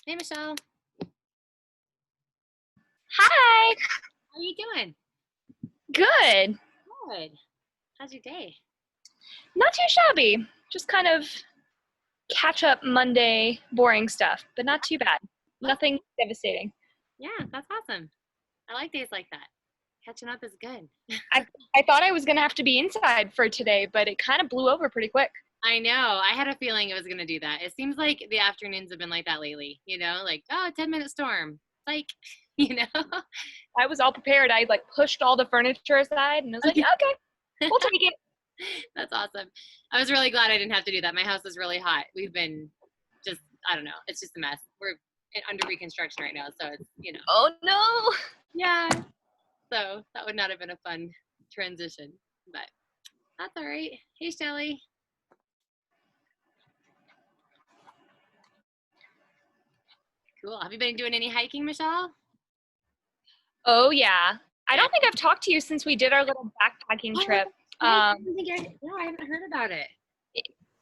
Hey, Michelle. Hi. How are you doing? Good. Good. How's your day? Not too shabby. Just kind of catch up Monday boring stuff, but not too bad. Nothing devastating. Yeah, that's awesome. I like days like that. Catching up is good. I thought I was going to have to be inside for today, but it kind of blew over pretty quick. I know. I had a feeling it was going to do that. It seems like the afternoons have been like that lately, like, 10-minute storm. Like, I was all prepared. I pushed all the furniture aside and I was like, okay, we'll take it. That's awesome. I was really glad I didn't have to do that. My house is really hot. We've been just, I don't know. It's just a mess. We're under reconstruction right now. So it's, Oh no. Yeah. So that would not have been a fun transition, but that's all right. Hey, Shelly. Cool. Have you been doing any hiking, Michelle? Oh yeah. I don't think I've talked to you since we did our little backpacking trip. I haven't heard about it.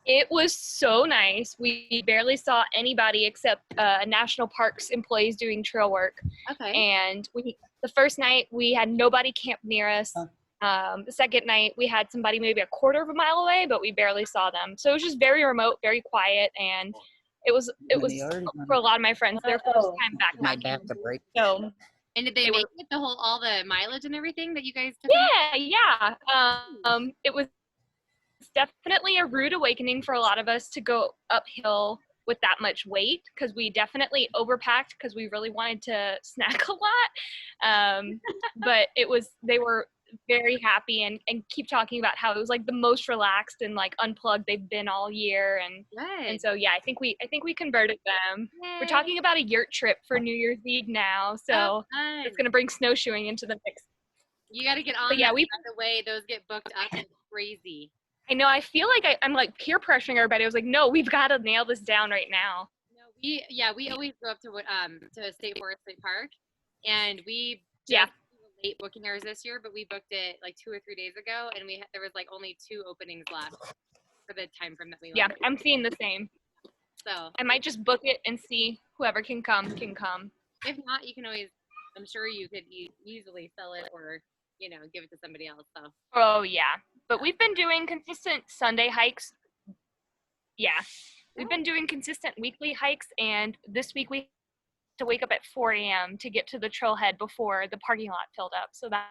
It was so nice. We barely saw anybody except national parks employees doing trail work. Okay. And the first night we had nobody camp near us. The second night we had somebody maybe a quarter of a mile away, but we barely saw them. So it was just very remote, very quiet, and it was for a lot of my friends their first time backpacking. So and did they make it all the mileage and everything that you guys took? Yeah. It was definitely a rude awakening for a lot of us to go uphill with that much weight, because we definitely overpacked because we really wanted to snack a lot. But they were very happy and keep talking about how it was the most relaxed and unplugged they've been all year. And so yeah, I think we converted them. Yay. We're talking about a yurt trip for New Year's Eve now, so nice. It's gonna bring snowshoeing into the mix. You got to get on. But yeah, by the way, those get booked up like crazy. I know. I feel like I'm peer pressuring everybody. I was like, no, we've got to nail this down right now. No, we always go up to State Forest State Park, and we were late booking ours this year, but we booked it 2 or 3 days ago, and there was only 2 openings left for the time frame that we went. Yeah, I'm seeing the same. So I might just book it and see whoever can come can come. If not, you can always. I'm sure you could easily sell it or give it to somebody else. So. Oh yeah, but we've been doing consistent Sunday hikes. Yeah, we've been doing consistent weekly hikes, and this week we had to wake up at 4 a.m. to get to the trailhead before the parking lot filled up. So that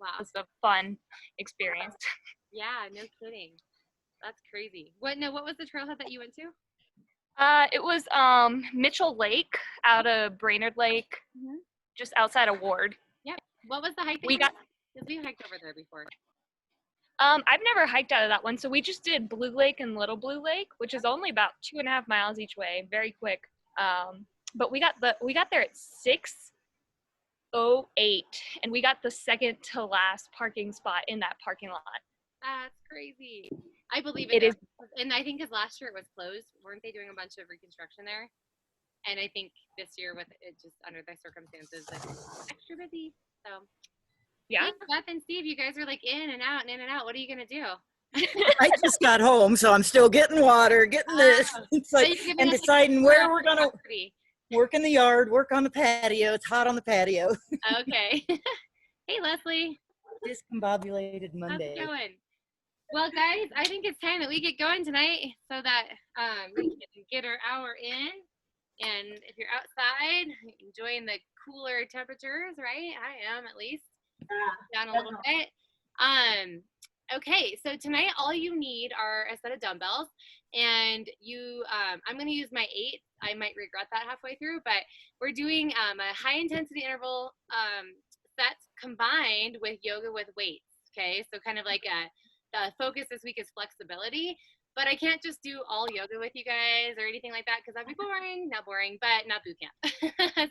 was a fun experience. Yeah, no kidding. That's crazy. What was the trailhead that you went to? It was Mitchell Lake out of Brainerd Lake, just outside of Ward. Yep. What was the hike that because we hiked over there before. I've never hiked out of that one, so we just did Blue Lake and Little Blue Lake, which is only about 2.5 miles each way, very quick. But we got there at 6:08, and we got the second to last parking spot in that parking lot. That's crazy. I believe it is, and I think because last year it was closed, weren't they doing a bunch of reconstruction there? And I think this year, with it just under the circumstances, extra busy. So. Yeah. Hey, Beth and Steve, you guys are in and out and in and out. What are you going to do? I just got home, so I'm still getting water, getting this. It's and deciding where we're going to work in the yard, work on the patio. It's hot on the patio. Okay. Hey, Leslie. Discombobulated Monday. How's it going? Well, guys, I think it's time that we get going tonight so that we can get our hour in. And if you're outside, enjoying the cooler temperatures, right? I am, at least. Down a little bit. Okay, so tonight all you need are a set of dumbbells, and I'm going to use my 8. I might regret that halfway through, but we're doing a high intensity interval sets combined with yoga with weights. Okay, so kind of the focus this week is flexibility. But I can't just do all yoga with you guys or anything like that because that'd be boring. Not boring, but not boot camp.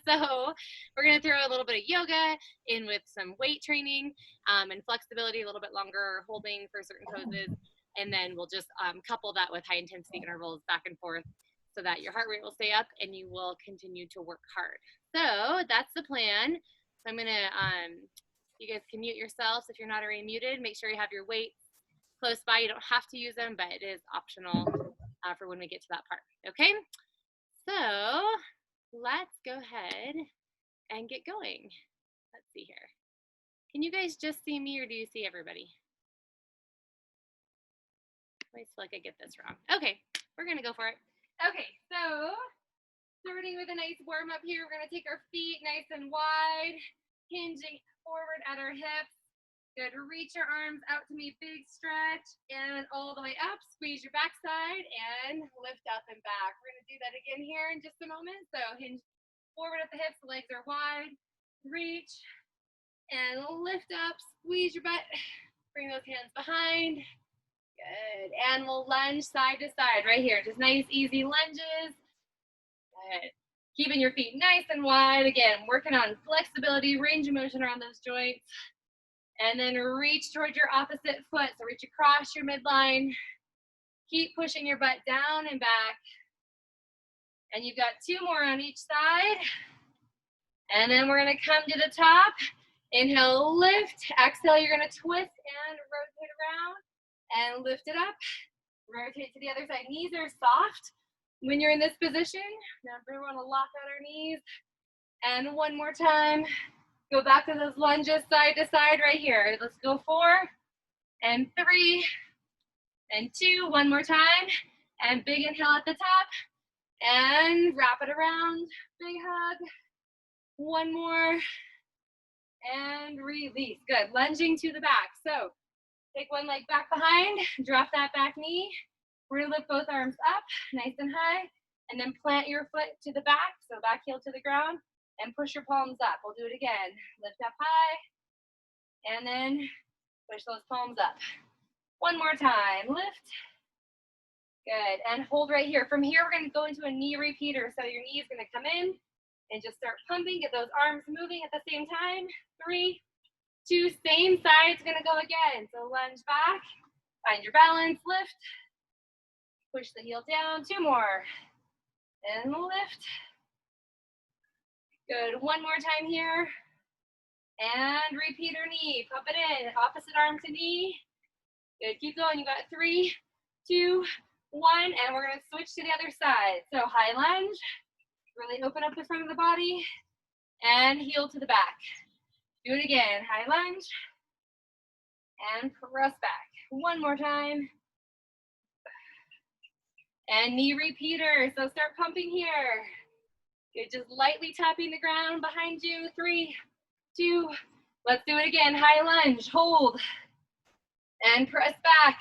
So we're going to throw a little bit of yoga in with some weight training and flexibility, a little bit longer holding for certain poses. And then we'll just couple that with high intensity intervals back and forth so that your heart rate will stay up and you will continue to work hard. So that's the plan. So I'm going to, you guys can mute yourselves if you're not already muted. Make sure you have your weights close by. You don't have to use them, but it is optional for when we get to that part. Okay, so let's go ahead and get going. Let's see here. Can you guys just see me or do you see everybody? I always feel like I get this wrong. Okay, we're gonna go for it. Okay, so starting with a nice warm up here, we're gonna take our feet nice and wide, hinging forward at our hips. Good, reach your arms out to me, big stretch, and all the way up, squeeze your backside, and lift up and back. We're gonna do that again here in just a moment. So hinge forward at the hips, the legs are wide, reach, and lift up, squeeze your butt, bring those hands behind. Good, and we'll lunge side to side right here. Just nice, easy lunges. Good. Keeping your feet nice and wide. Again, working on flexibility, range of motion around those joints. And then reach towards your opposite foot. So reach across your midline. Keep pushing your butt down and back. And you've got 2 more on each side. And then we're gonna come to the top. Inhale, lift. Exhale, you're gonna twist and rotate around. And lift it up. Rotate to the other side. Knees are soft when you're in this position. Now we wanna lock out our knees. And one more time. Go back to those lunges side to side right here. Let's go 4 and 3 and 2. One more time. And big inhale at the top. And wrap it around. Big hug. One more. And release. Good. Lunging to the back. So take one leg back behind. Drop that back knee. We're going to lift both arms up nice and high. And then plant your foot to the back. So back heel to the ground. And push your palms up. We'll do it again. Lift up high. And then push those palms up. One more time. Lift. Good. And hold right here. From here, we're going to go into a knee repeater. So your knee is going to come in and just start pumping. Get those arms moving at the same time. 3, 2, same side's going to go again. So lunge back. Find your balance. Lift. Push the heel down. 2 more. And lift. Good. One more time here. And repeater knee. Pump it in. Opposite arm to knee. Good. Keep going. You got 3, 2, 1. And we're going to switch to the other side. So high lunge. Really open up the front of the body. And heel to the back. Do it again. High lunge. And press back. One more time. And knee repeater. So start pumping here. You're just lightly tapping the ground behind you. 3, 2, let's do it again. High lunge, hold, and press back.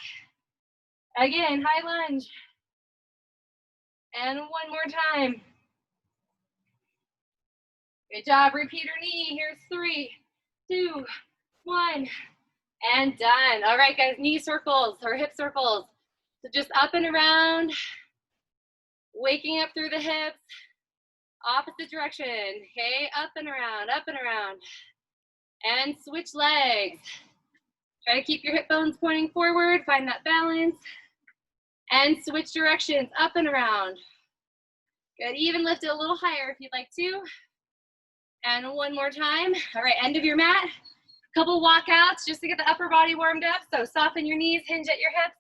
Again, high lunge. And one more time. Good job, repeater knee. Here's 3, 2, 1, and done. All right, guys, knee circles or hip circles. So just up and around, waking up through the hips. Opposite direction, okay, up and around, and switch legs. Try to keep your hip bones pointing forward, find that balance, and switch directions, up and around. Good, even lift it a little higher if you'd like to. And one more time. All right, end of your mat. Couple walkouts just to get the upper body warmed up. So soften your knees, hinge at your hips,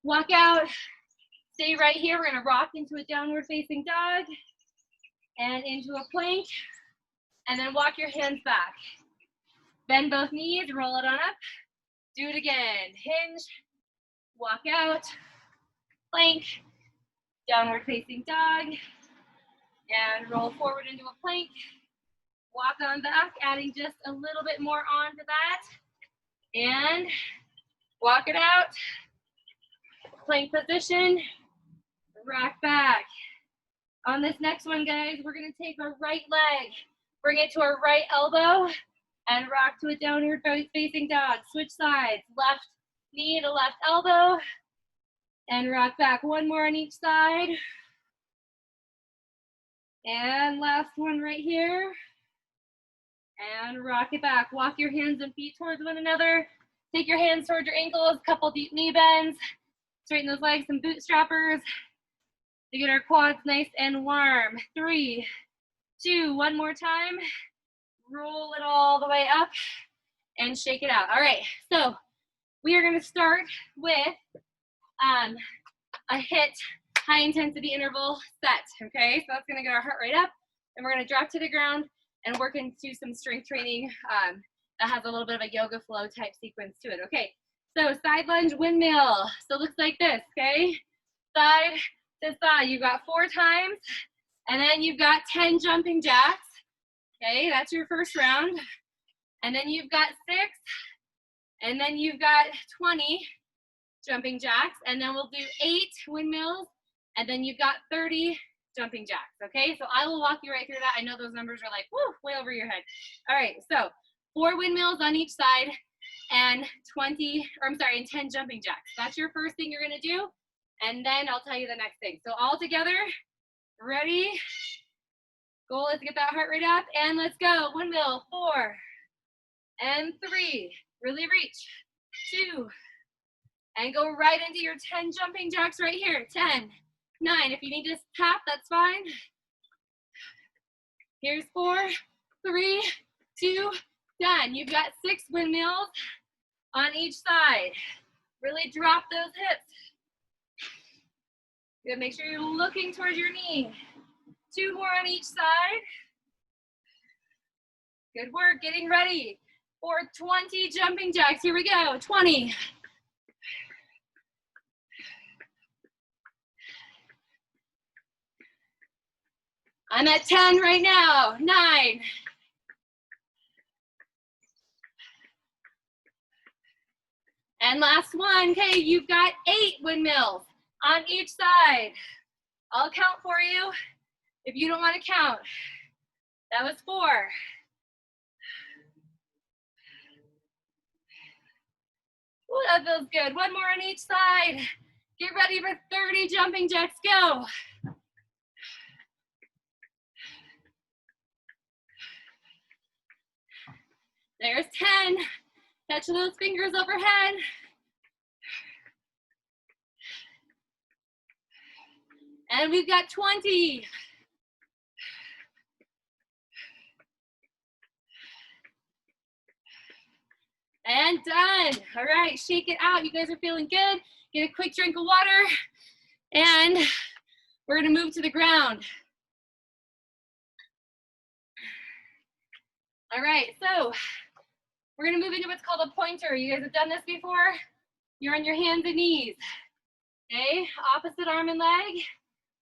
walk out, stay right here. We're gonna rock into a downward facing dog. And into a plank, and then walk your hands back. Bend both knees, roll it on up. Do it again. Hinge, walk out, plank, downward facing dog, and roll forward into a plank. Walk on back, adding just a little bit more onto that. And walk it out. Plank position, rock back. On this next one, guys, we're gonna take our right leg, bring it to our right elbow, and rock to a downward facing dog. Switch sides, left knee to left elbow, and rock back. One more on each side. And last one right here. And rock it back. Walk your hands and feet towards one another. Take your hands towards your ankles, couple deep knee bends. Straighten those legs, some bootstrappers. To get our quads nice and warm. 3, 2, one more time. Roll it all the way up and shake it out. All right, so we are gonna start with a HIIT high intensity interval set, okay? So that's gonna get our heart rate up. and we're gonna drop to the ground and work into some strength training that has a little bit of a yoga flow type sequence to it. Okay, so side lunge windmill. So it looks like this, okay? Side to side, you've got 4 times, and then you've got 10 jumping jacks. Okay, that's your first round. And then you've got 6, and then you've got 20 jumping jacks, and then we'll do 8 windmills, and then you've got 30 jumping jacks, okay? So I will walk you right through that. I know those numbers are like, whoo, way over your head. All right, so 4 windmills on each side, and 10 jumping jacks. That's your first thing you're gonna do, and then I'll tell you the next thing. So all together, ready? Goal is to get that heart rate up, and let's go. Windmill, 4, and 3, really reach, 2, and go right into your 10 jumping jacks right here, 10, 9, if you need to tap, that's fine. Here's 4, 3, 2, done. You've got 6 windmills on each side. Really drop those hips. Good, make sure you're looking towards your knee. 2 more on each side. Good work, getting ready for 20 jumping jacks. Here we go, 20. I'm at 10 right now, 9. And last one, okay, you've got 8 windmills on each side. I'll count for you if you don't want to count. That was 4. Ooh, that feels good. One more on each side. Get ready for 30 jumping jacks, go. There's 10. Touch those fingers overhead. And we've got 20. And done. All right, shake it out. You guys are feeling good. Get a quick drink of water. And we're gonna move to the ground. All right, so we're gonna move into what's called a pointer. You guys have done this before? You're on your hands and knees. Okay, opposite arm and leg.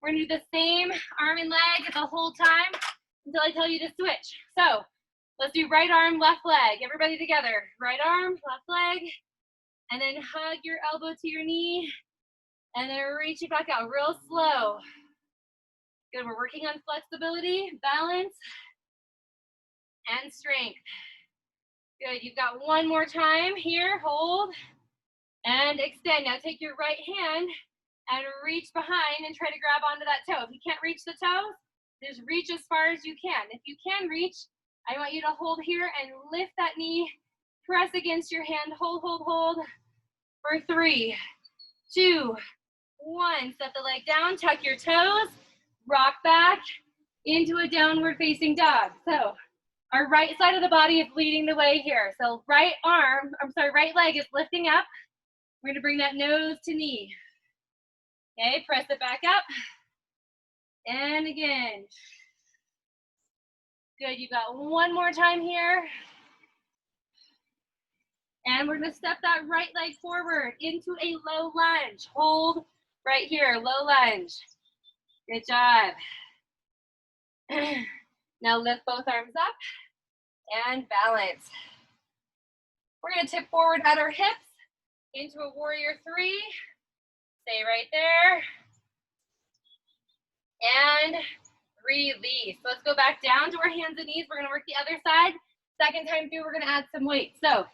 We're gonna do the same arm and leg the whole time until I tell you to switch. So let's do right arm, left leg. Everybody together. Right arm, left leg. And then hug your elbow to your knee. And then reach it back out real slow. Good, we're working on flexibility, balance, and strength. Good, you've got one more time here. Hold and extend. Now take your right hand and reach behind and try to grab onto that toe. If you can't reach the toe, just reach as far as you can. If you can reach, I want you to hold here and lift that knee, press against your hand, hold, hold, hold, for 3, 2, 1. Set the leg down, tuck your toes, rock back into a downward facing dog. So our right side of the body is leading the way here. So right leg is lifting up. We're gonna bring that nose to knee. Okay, press it back up. And again. Good, you got one more time here. And we're gonna step that right leg forward into a low lunge. Hold right here, low lunge. Good job. Now lift both arms up and balance. We're gonna tip forward at our hips into a warrior 3. Stay right there. And release. Let's go back down to our hands and knees. We're gonna work the other side. Second time through, we're gonna add some weight. So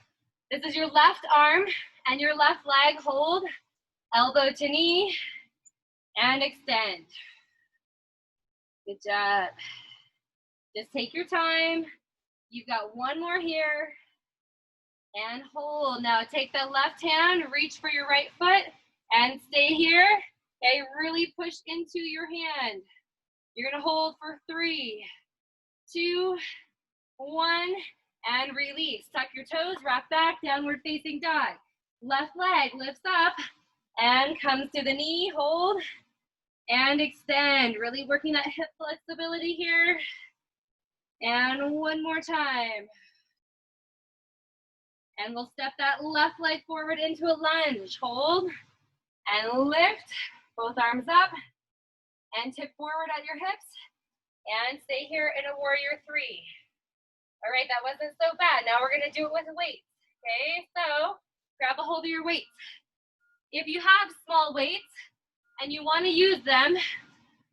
this is your left arm and your left leg. Hold, elbow to knee, and extend. Good job. Just take your time. You've got one more here. And hold. Now take the left hand, reach for your right foot, and stay here. Okay, really push into your hand. You're gonna hold for 3, 2, 1, and release. Tuck your toes, rock back, downward facing dog. Left leg lifts up and comes to the knee, hold, and extend. Really working that hip flexibility here. And one more time. And we'll step that left leg forward into a lunge. Hold and lift, both arms up, and tip forward at your hips. And stay here in a warrior three. All right, that wasn't so bad. Now we're gonna do it with weights, okay? So grab a hold of your weights. If you have small weights and you wanna use them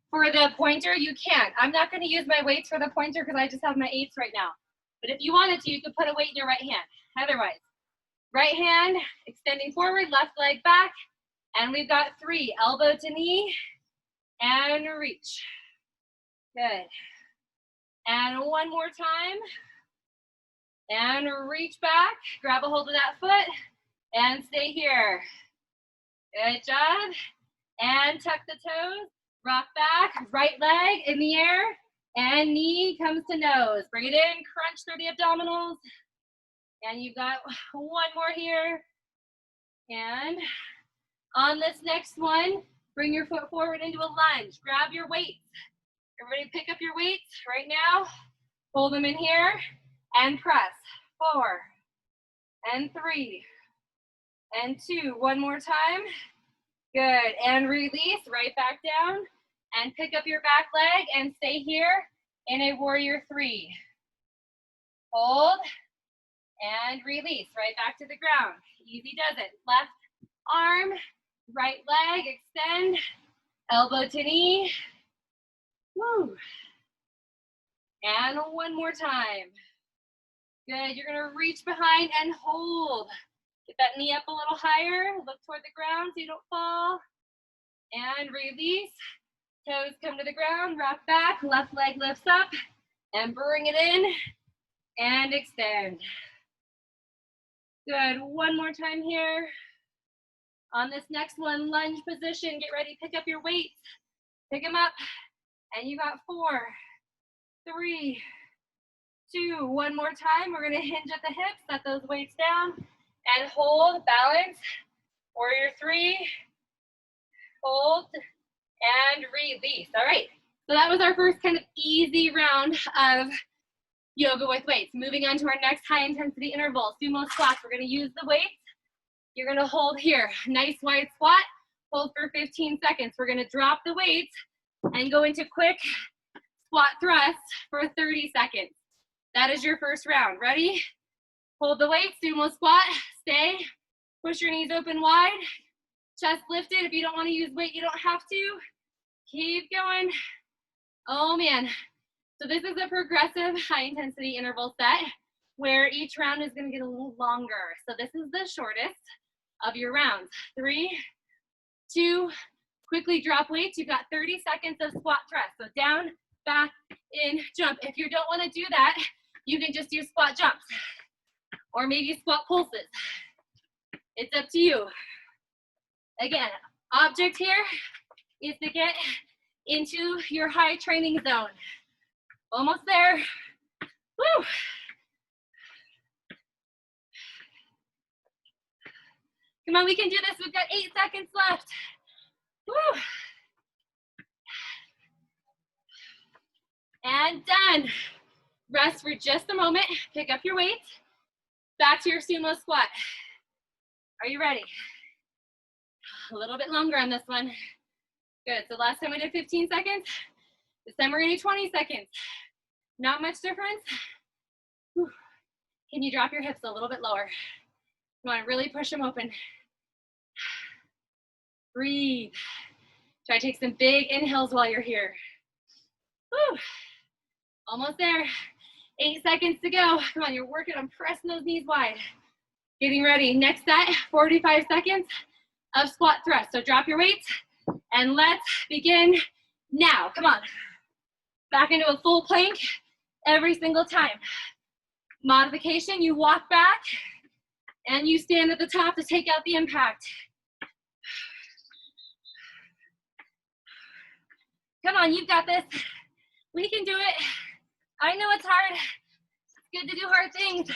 for the pointer, you can. I'm not gonna use my weights for the pointer because I just have my 8s right now. But if you wanted to, you could put a weight in your right hand. Otherwise, right hand extending forward, left leg back, and we've got 3, elbow to knee, and reach. Good. And one more time. And reach back, grab a hold of that foot, and stay here. Good job. And tuck the toes, rock back, right leg in the air, and knee comes to nose. Bring it in, crunch through the abdominals. And you've got one more here. And on this next one, bring your foot forward into a lunge. Grab your weights. Everybody pick up your weights right now. Hold them in here and press. 4 and 3 and 2. One more time. Good. And release right back down and pick up your back leg and stay here in a warrior 3. Hold and release right back to the ground. Easy does it. Left arm, right leg, extend, elbow to knee. Woo. And one more time. Good, you're gonna reach behind and hold. Get that knee up a little higher, look toward the ground so you don't fall. And release, toes come to the ground, rock back, left leg lifts up, and bring it in, and extend. Good, one more time here. On this next one, lunge position, get ready, pick up your weights. Pick them up, and you got 4, 3, 2, one more time. We're gonna hinge at the hips, set those weights down, and hold, balance. Warrior 3, hold, and release. All right, so that was our first kind of easy round of yoga with weights. Moving on to our next high intensity interval, sumo squats. We're gonna use the weights. You're gonna hold here, nice wide squat, hold for 15 seconds. We're gonna drop the weights and go into quick squat thrust for 30 seconds. That is your first round. Ready? Hold the weight, sumo squat, stay. Push your knees open wide, chest lifted. If you don't wanna use weight, you don't have to. Keep going. Oh man. So this is a progressive high intensity interval set where each round is gonna get a little longer. So this is the shortest of your rounds. 3, 2, quickly drop weights. You've got 30 seconds of squat thrust. So down, back, in, jump. If you don't wanna do that, you can just do squat jumps or maybe squat pulses. It's up to you. Again, object here is to get into your high training zone. Almost there. Woo! Come on, we can do this. We've got 8 seconds left. Woo! And done. Rest for just a moment. Pick up your weights. Back to your sumo squat. Are you ready? A little bit longer on this one. Good, so last time we did 15 seconds. This time we're gonna do 20 seconds. Not much difference. Whew. Can you drop your hips a little bit lower? Come on, really push them open. Breathe. Try to take some big inhales while you're here. Whew. Almost there. 8 seconds to go. Come on, you're working on pressing those knees wide. Getting ready. Next set, 45 seconds of squat thrust. So drop your weights and let's begin now. Come on. Back into a full plank every single time. Modification, you walk back and you stand at the top to take out the impact. Come on, you've got this. We can do it. I know it's hard. It's good to do hard things.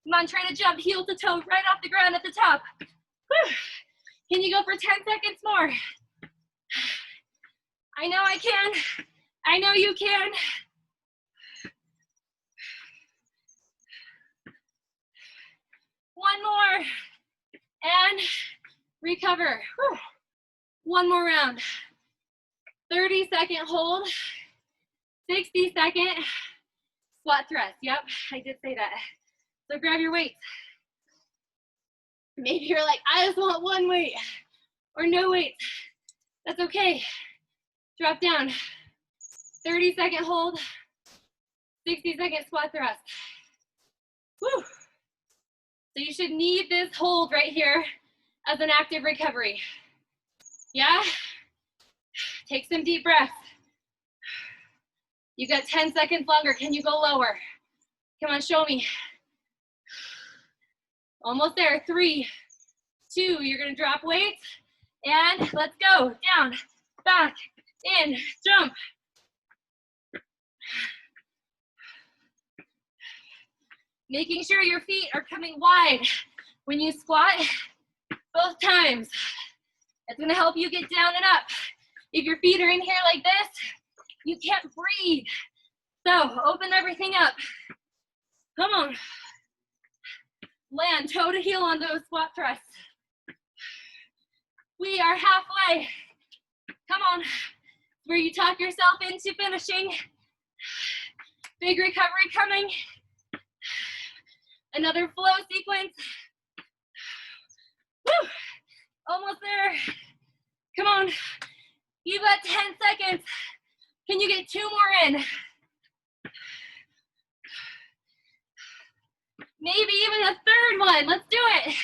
Come on, try to jump heel to toe right off the ground at the top. Whew. Can you go for 10 seconds more? I know I can. I know you can. One more. And recover. Whew. One more round. 30-second hold. 60-second squat thrust. Yep, I did say that. So grab your weights. Maybe you're like, I just want one weight or no weights. That's okay. Drop down. 30-second hold. 60-second squat thrust. Whew. So you should need this hold right here as an active recovery. Yeah? Take some deep breaths. You got 10 seconds longer. Can you go lower? Come on, show me. Almost there. 3, 2, you're gonna drop weights. And let's go. Down, back, in, jump. Making sure your feet are coming wide when you squat, both times. It's gonna help you get down and up. If your feet are in here like this, you can't breathe. So open everything up. Come on. Land toe to heel on those squat thrusts. We are halfway. Come on. Where you talk yourself into finishing. Big recovery coming. Another flow sequence. Woo! Almost there. Come on. You got 10 seconds. Can you get 2 more in? Maybe even a third one. Let's do it.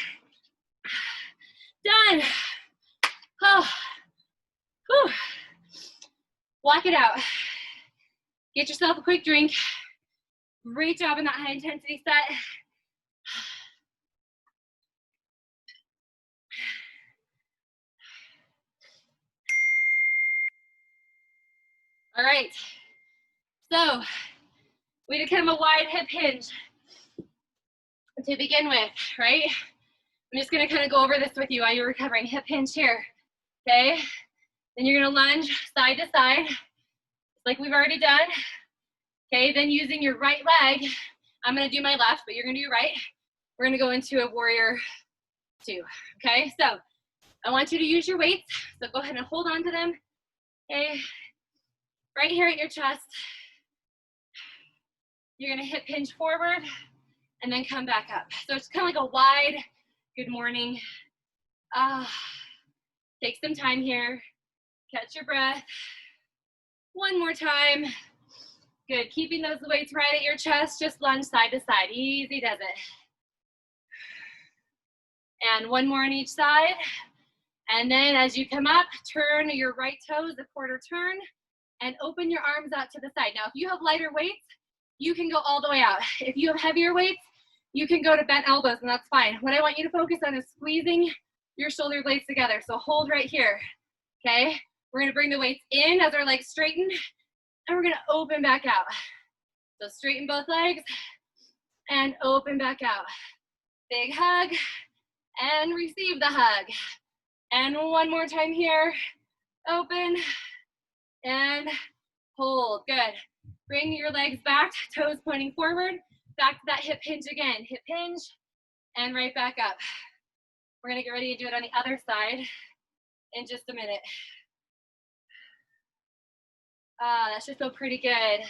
Done. Oh. Whew. Block it out. Get yourself a quick drink. Great job in that high intensity set. All right. So we did kind of a wide hip hinge to begin with, right? I'm just gonna kind of go over this with you while you're recovering. Hip hinge here, okay? Then you're gonna lunge side to side, like we've already done. Okay, then using your right leg, I'm gonna do my left, but you're gonna do your right. We're gonna go into a warrior 2, okay? So I want you to use your weights, so go ahead and hold on to them, okay? Right here at your chest. You're gonna hip hinge forward and then come back up. So it's kind of like a wide good morning. Take some time here. Catch your breath. One more time. Good. Keeping those weights right at your chest. Just lunge side to side. Easy does it. And one more on each side. And then as you come up, turn your right toes a quarter turn and open your arms out to the side. Now, if you have lighter weights, you can go all the way out. If you have heavier weights, you can go to bent elbows, and that's fine. What I want you to focus on is squeezing your shoulder blades together. So hold right here, okay? We're gonna bring the weights in as our legs straighten, and we're gonna open back out. So straighten both legs, and open back out. Big hug, and receive the hug. And one more time here. Open, and hold, good. Bring your legs back, toes pointing forward. Back to that hip hinge again. Hip hinge, and right back up. We're gonna get ready to do it on the other side in just a minute. That should feel pretty good.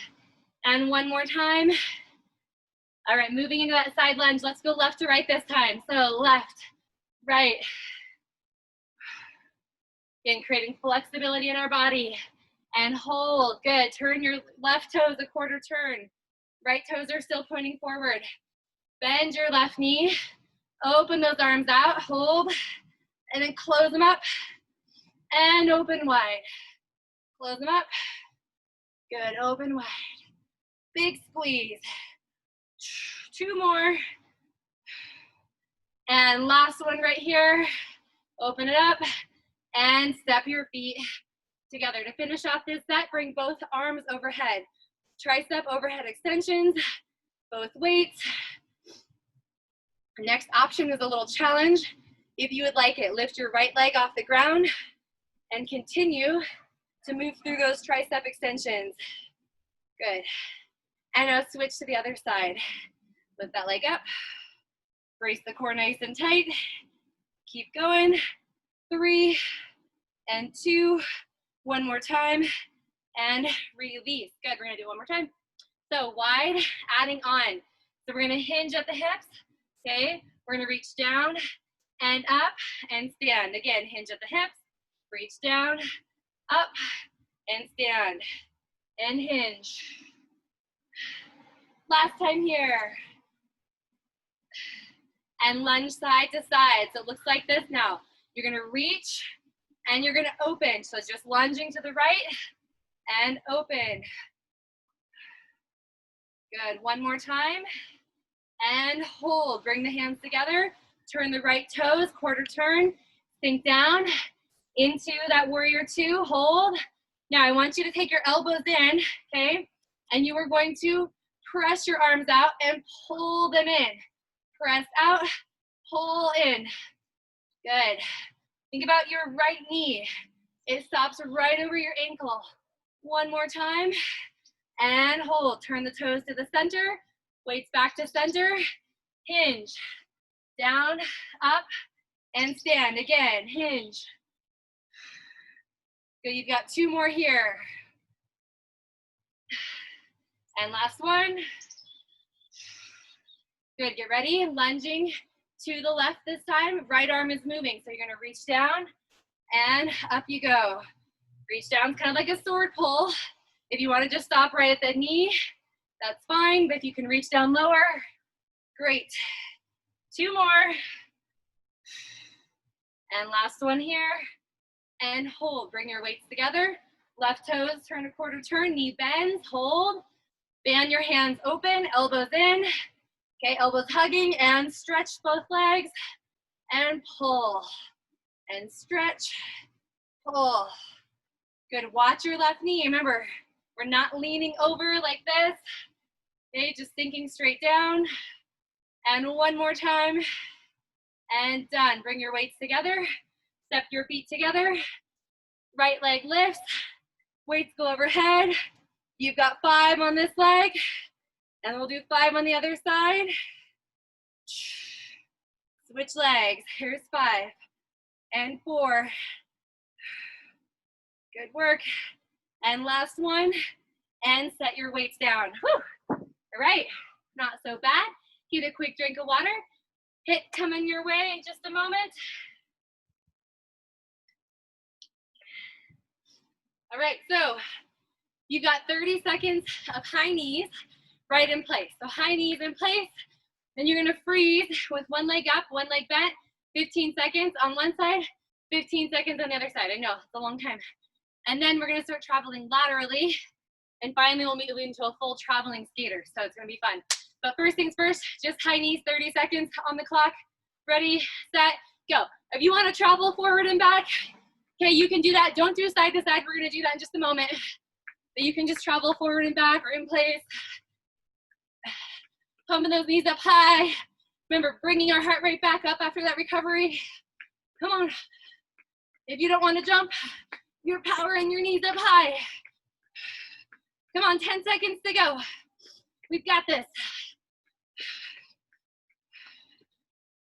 And one more time. All right, moving into that side lunge. Let's go left to right this time. So left, right. Again, creating flexibility in our body. And hold, good. Turn your left toes a quarter turn. Right toes are still pointing forward. Bend your left knee. Open those arms out, hold, and then close them up. And open wide. Close them up. Good, open wide. Big squeeze. 2 more. And last one right here. Open it up and step your feet together. To finish off this set, bring both arms overhead. Tricep overhead extensions, both weights. Next option is a little challenge. if you would like it. Lift your right leg off the ground and continue to move through those tricep extensions. Good. And now switch to the other side. Lift that leg up. Brace the core nice and tight. Keep going. 3 and 2. One more time. And release. Good. We're going to do it one more time. So wide, adding on. So we're going to hinge at the hips. Okay. We're going to reach down and up and stand. Again, hinge at the hips. Reach down, up, and stand. And hinge. Last time here. And lunge side to side. So it looks like this now. You're going to reach and you're going to open. So it's just lunging to the right and open. Good. One more time. And hold. Bring the hands together. Turn the right toes, quarter turn. Sink down into that warrior two. Hold. Now I want you to take your elbows in, okay? And you are going to press your arms out and pull them in. Press out, pull in. Good. Think about your right knee. It stops right over your ankle. One more time. And hold. Turn the toes to the center. Weights back to center. Hinge. Down, up, and stand. Again, hinge. Good, you've got 2 more here. And last one. Good, get ready. Lunging to the left this time. Right arm is moving, so you're gonna reach down and up you go. Reach down, kind of like a sword pull. If you wanna just stop right at the knee, that's fine, but if you can reach down lower, great. 2 more. And last one here. And hold. Bring your weights together. Left toes, turn a quarter turn. Knee bends. Hold. Band your hands open. Elbows in. Okay, elbows hugging. And stretch both legs. And pull. And stretch. Pull. Good. Watch your left knee. Remember, we're not leaning over like this. Okay, just sinking straight down. And one more time, and done. Bring your weights together, step your feet together, right leg lifts, weights go overhead. You've got 5 on this leg, and we'll do 5 on the other side. Switch legs, here's 5, and 4. Good work. And last one, and set your weights down. Whew. All right, not so bad. Get a quick drink of water. HIIT coming your way in just a moment. All right, so you got 30 seconds of high knees right in place. So high knees in place, then you're gonna freeze with one leg up, one leg bent, 15 seconds on one side, 15 seconds on the other side. I know, it's a long time. And then we're gonna start traveling laterally, and finally we'll move into a full traveling skater, so it's gonna be fun. But first things first, just high knees, 30 seconds on the clock. Ready, set, go. If you want to travel forward and back, okay, you can do that. Don't do side to side. We're going to do that in just a moment. But you can just travel forward and back or in place. Pumping those knees up high. Remember, bringing our heart rate back up after that recovery. Come on. If you don't want to jump, you're powering your knees up high. Come on, 10 seconds to go. We've got this.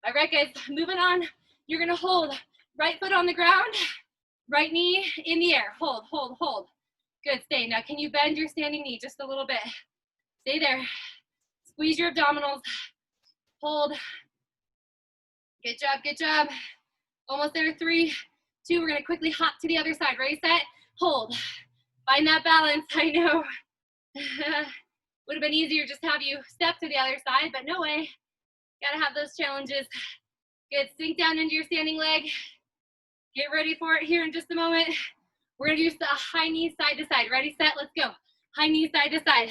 All right, guys, moving on. You're gonna hold right foot on the ground, right knee in the air. Hold, hold, hold. Good, stay. Now, can you bend your standing knee just a little bit? Stay there. Squeeze your abdominals. Hold. Good job, good job. Almost there, 3, 2. We're gonna quickly hop to the other side. Ready, set, hold. Find that balance, I know. Would have been easier just to have you step to the other side, but no way. Gotta have those challenges. Good, sink down into your standing leg. Get ready for it here in just a moment. We're gonna do the high knee side to side. Ready, set, let's go. High knee side to side.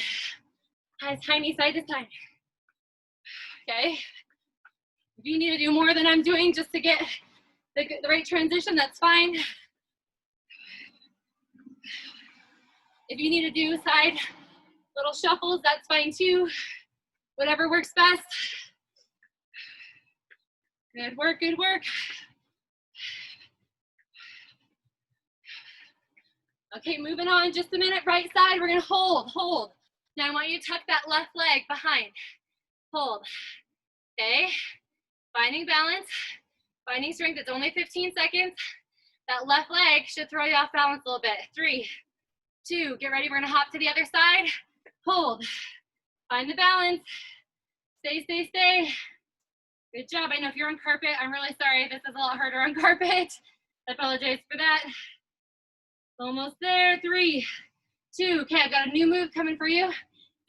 High knee side to side. Okay. If you need to do more than I'm doing just to get the right transition, that's fine. If you need to do side little shuffles, that's fine too. Whatever works best. Good work, good work. Okay, moving on, just a minute, right side, we're gonna hold. Now I want you to tuck that left leg behind. Hold, okay? Finding balance, finding strength, it's only 15 seconds. That left leg should throw you off balance a little bit. 3, 2, get ready, we're gonna hop to the other side. Hold, find the balance, stay. Good job. I know if you're on carpet, I'm really sorry. This is a lot harder on carpet. I apologize for that. Almost there. 3, 2. Okay, I've got a new move coming for you.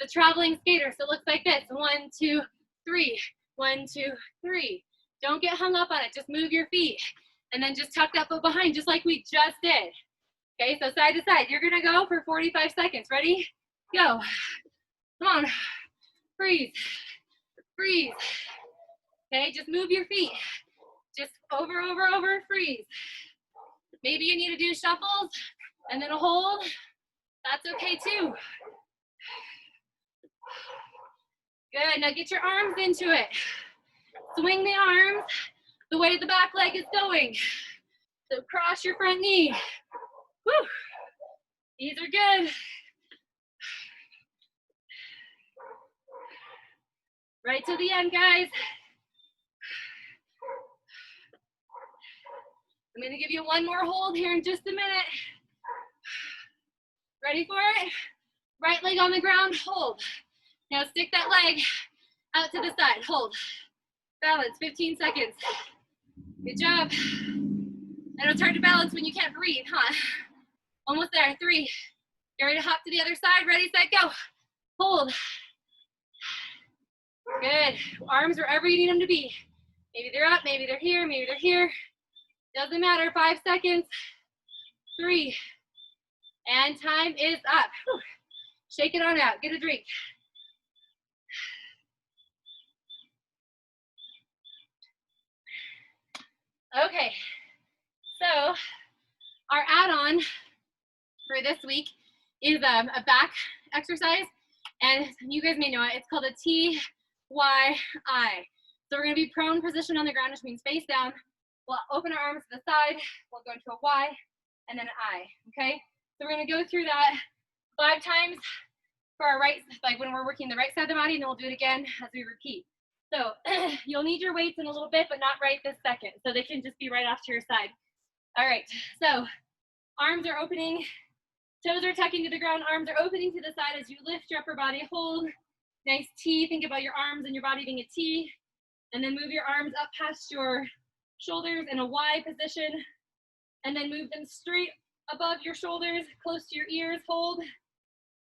The traveling skater. So it looks like this. 1, 2, 3. 1, 2, 3. Don't get hung up on it. Just move your feet. And then just tuck that foot behind, just like we just did. Okay, so side to side. You're going to go for 45 seconds. Ready? Go. Come on. Freeze. Okay, just move your feet. Just over, freeze. Maybe you need to do shuffles and then a hold. That's okay too. Good, now get your arms into it. Swing the arms the way the back leg is going. So cross your front knee. Woo. These are good. Right to the end, guys. I'm gonna give you one more hold here in just a minute. Ready for it? Right leg on the ground, hold. Now stick that leg out to the side, hold. Balance, 15 seconds. Good job. I know it's hard to balance when you can't breathe, huh? Almost there, 3. Get ready to hop to the other side, ready, set, go. Hold. Good, arms wherever you need them to be. Maybe they're up, maybe they're here. Doesn't matter, 5 seconds. 3, and time is up. Whew. Shake it on out, get a drink. Okay, so our add-on for this week is a back exercise, and you guys may know it. It's called a TYI. So we're gonna be prone position on the ground, which means face down. We'll open our arms to the side, we'll go into a Y, and then an I, okay? So we're gonna go through that 5 times for our right, like when we're working the right side of the body, and then we'll do it again as we repeat. So you'll need your weights in a little bit, but not right this second. So they can just be right off to your side. All right, so arms are opening, toes are tucking to the ground, arms are opening to the side as you lift your upper body, hold. Nice T, think about your arms and your body being a T. And then move your arms up past your shoulders in a Y position. And then move them straight above your shoulders, close to your ears, hold.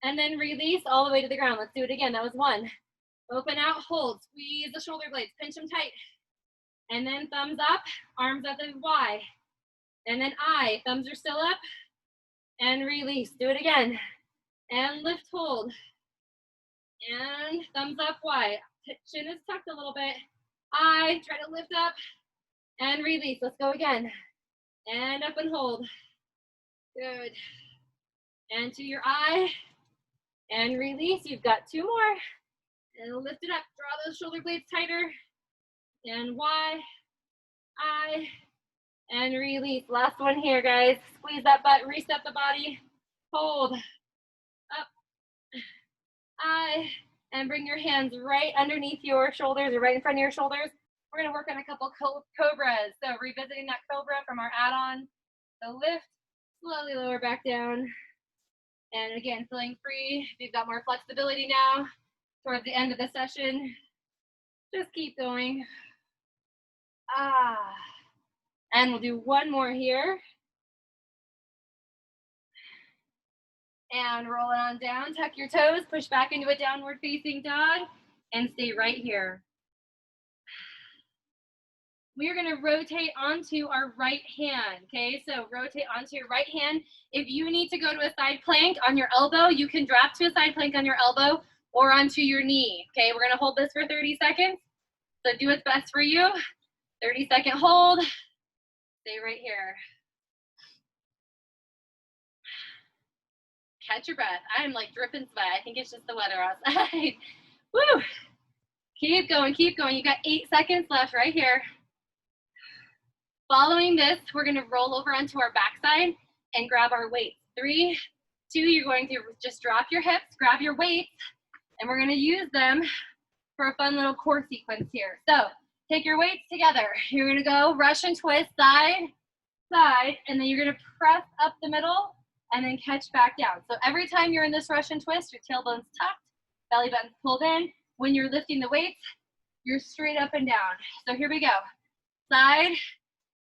And then release all the way to the ground. Let's do it again, that was 1. Open out, hold, squeeze the shoulder blades, pinch them tight. And then thumbs up, arms at the Y. And then I, thumbs are still up. And release, do it again. And lift, hold. And thumbs up, Y. Chin is tucked a little bit. I, try to lift up. And release, let's go again. And up and hold. Good. And to your I. And release, you've got 2 more. And lift it up, draw those shoulder blades tighter. And Y, I, and release. Last one here, guys. Squeeze that butt, reset the body. Hold, up, I, and bring your hands right underneath your shoulders or right in front of your shoulders. We're gonna work on a couple cobras. So revisiting that cobra from our add-on. So lift, slowly lower back down. And again, feeling free. If you've got more flexibility now, towards the end of the session, just keep going. And we'll do one more here. And roll it on down, tuck your toes, push back into a downward facing dog, and stay right here. We are gonna rotate onto our right hand, okay? So rotate onto your right hand. If you need to go to a side plank on your elbow, you can drop to a side plank on your elbow or onto your knee, okay? We're gonna hold this for 30 seconds. So do what's best for you. 30-second hold, stay right here. Catch your breath. I'm like dripping sweat. I think it's just the weather outside. Woo! Keep going, keep going. You got 8 seconds left right here. Following this, we're gonna roll over onto our backside and grab our weights. 3, 2, you're going to just drop your hips, grab your weights, and we're gonna use them for a fun little core sequence here. So take your weights together. You're gonna go Russian twist, side, side, and then you're gonna press up the middle and then catch back down. So every time you're in this Russian twist, your tailbone's tucked, belly button's pulled in. When you're lifting the weights, you're straight up and down. So here we go. Side,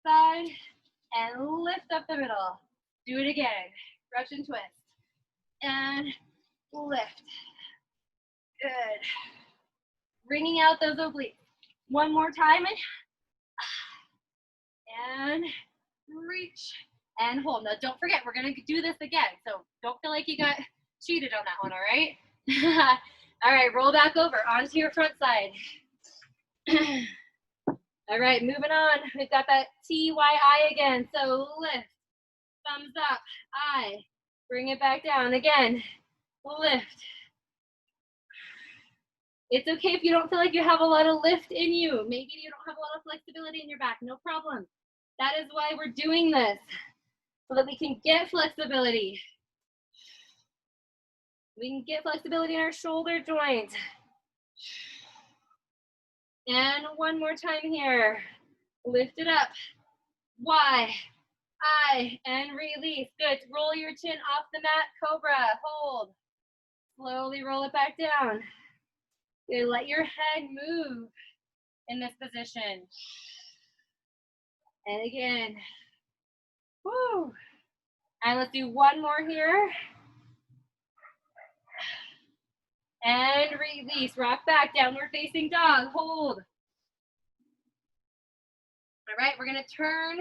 side, and lift up the middle. Do it again. Russian twist. And lift. Good. Bringing out those obliques. One more time. And reach. And hold. Now don't forget, we're going to do this again. So don't feel like you got cheated on that one, all right? All right, roll back over onto your front side. All right, moving on. We've got that TYI again. So lift, thumbs up, I. Bring it back down again. Lift. It's okay if you don't feel like you have a lot of lift in you. Maybe you don't have a lot of flexibility in your back. No problem. That is why we're doing this, so that we can get flexibility. We can get flexibility in our shoulder joint. And one more time here. Lift it up. Y, I, and release. Good. Roll your chin off the mat. Cobra. Hold. Slowly roll it back down. Good. Let your head move in this position. And again. Woo. And let's do one more here. And release. Rock back. Downward facing dog. Hold. All right, we're going to turn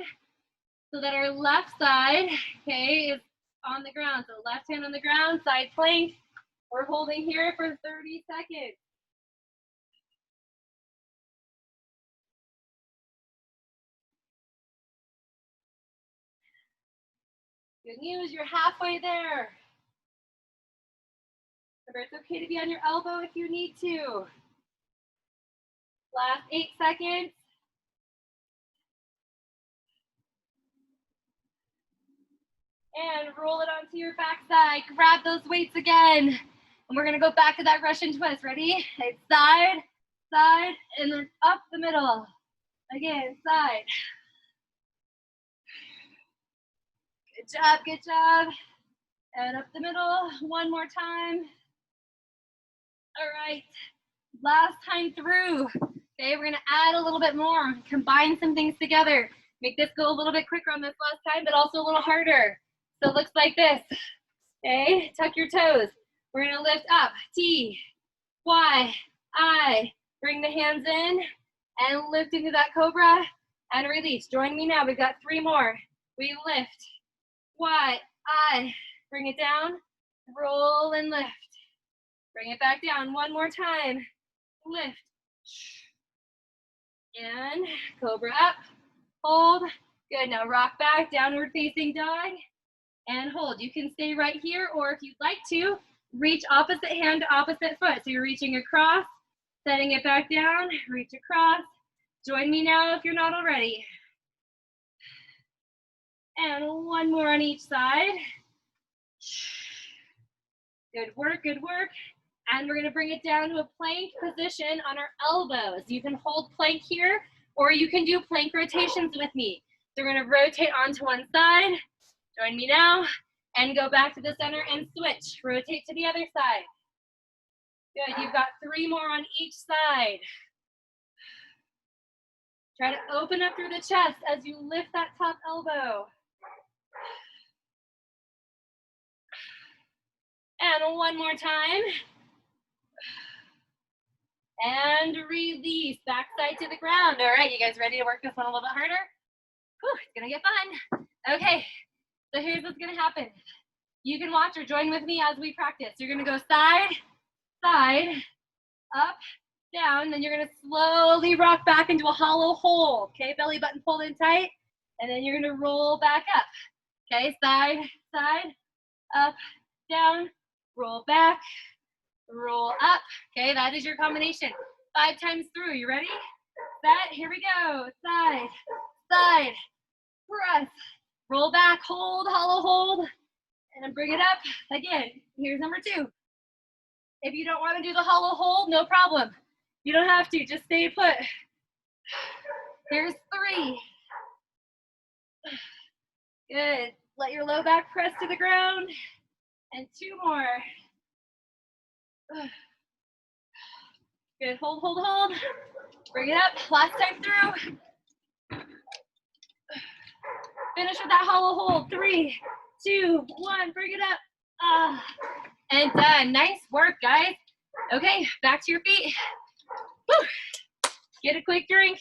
so that our left side, okay, is on the ground. So left hand on the ground, side plank. We're holding here for 30 seconds. Good news, you're halfway there. Remember, it's okay to be on your elbow if you need to. Last 8 seconds. And roll it onto your backside. Grab those weights again. And we're gonna go back to that Russian twist. Ready? It's side, side, and then up the middle. Again, side. Good job, good job. And up the middle, one more time. All right, last time through. Okay, we're gonna add a little bit more, combine some things together. Make this go a little bit quicker on this last time, but also a little harder. So it looks like this, okay? Tuck your toes. We're gonna lift up, T, Y, I. Bring the hands in and lift into that cobra and release. Join me now, we've got 3 more. We lift, Y, I. Bring it down, roll and lift. Bring it back down, one more time. Lift, and cobra up, hold. Good, now rock back, downward facing dog, and hold. You can stay right here, or if you'd like to, reach opposite hand to opposite foot. So you're reaching across, setting it back down, reach across. Join me now if you're not already. And one more on each side. Good work, good work. And we're gonna bring it down to a plank position on our elbows. You can hold plank here, or you can do plank rotations with me. So we're gonna rotate onto one side. Join me now, and go back to the center and switch. Rotate to the other side. Good, you've got 3 more on each side. Try to open up through the chest as you lift that top elbow. And one more time. And release, backside to the ground. All right, you guys ready to work this one a little bit harder? Whew, it's gonna get fun. Okay, so here's what's gonna happen. You can watch or join with me as we practice. You're gonna go side, side, up, down, then you're gonna slowly rock back into a hollow hold, okay? Belly button pulled in tight, and then you're gonna roll back up, okay? Side, side, up, down, roll back, roll up, okay? That is your combination. 5 times through, you ready? Set, here we go. Side, side, press, roll back, hold, hollow hold, And then bring it up. Again, here's number 2. If you don't want to do the hollow hold, no problem. You don't have to, just stay put. Here's 3. Good. Let your low back press to the ground. And 2 more. Good, hold, hold, hold. Bring it up, last time through. Finish with that hollow hold. 3, 2, 1, bring it up. And done. Nice work, guys. Okay, back to your feet. Whew. Get a quick drink.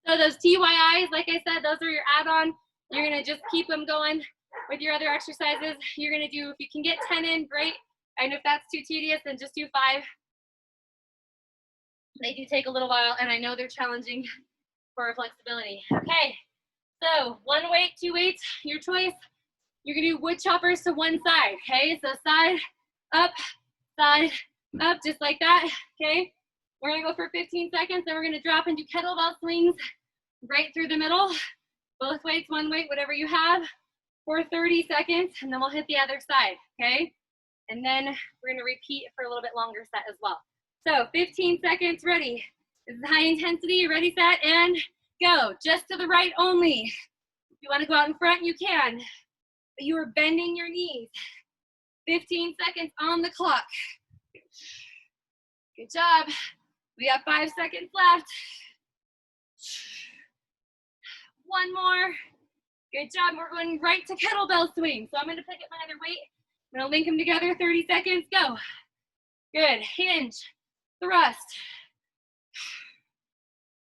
So those TYIs, like I said, those are your add-on. You're gonna just keep them going with your other exercises. You're gonna do, if you can get 10 in, great. And if that's too tedious, then just do 5. They do take a little while, and I know they're challenging for flexibility. Okay, so 1 weight, 2 weights, your choice. You're gonna do wood choppers to one side, okay? So side, up, just like that, okay? We're gonna go for 15 seconds, then we're gonna drop and do kettlebell swings right through the middle. Both weights, 1 weight, whatever you have, for 30 seconds, and then we'll hit the other side, okay? And then we're gonna repeat for a little bit longer set as well. So 15 seconds, ready. This is high intensity, ready, set, and go. Just to the right only. If you wanna go out in front, you can. But you are bending your knees. 15 seconds on the clock. Good job. We have 5 seconds left. 1 more. Good job. We're going right to kettlebell swing. So I'm going to pick up my other weight. I'm going to link them together. 30 seconds. Go. Good. Hinge. Thrust.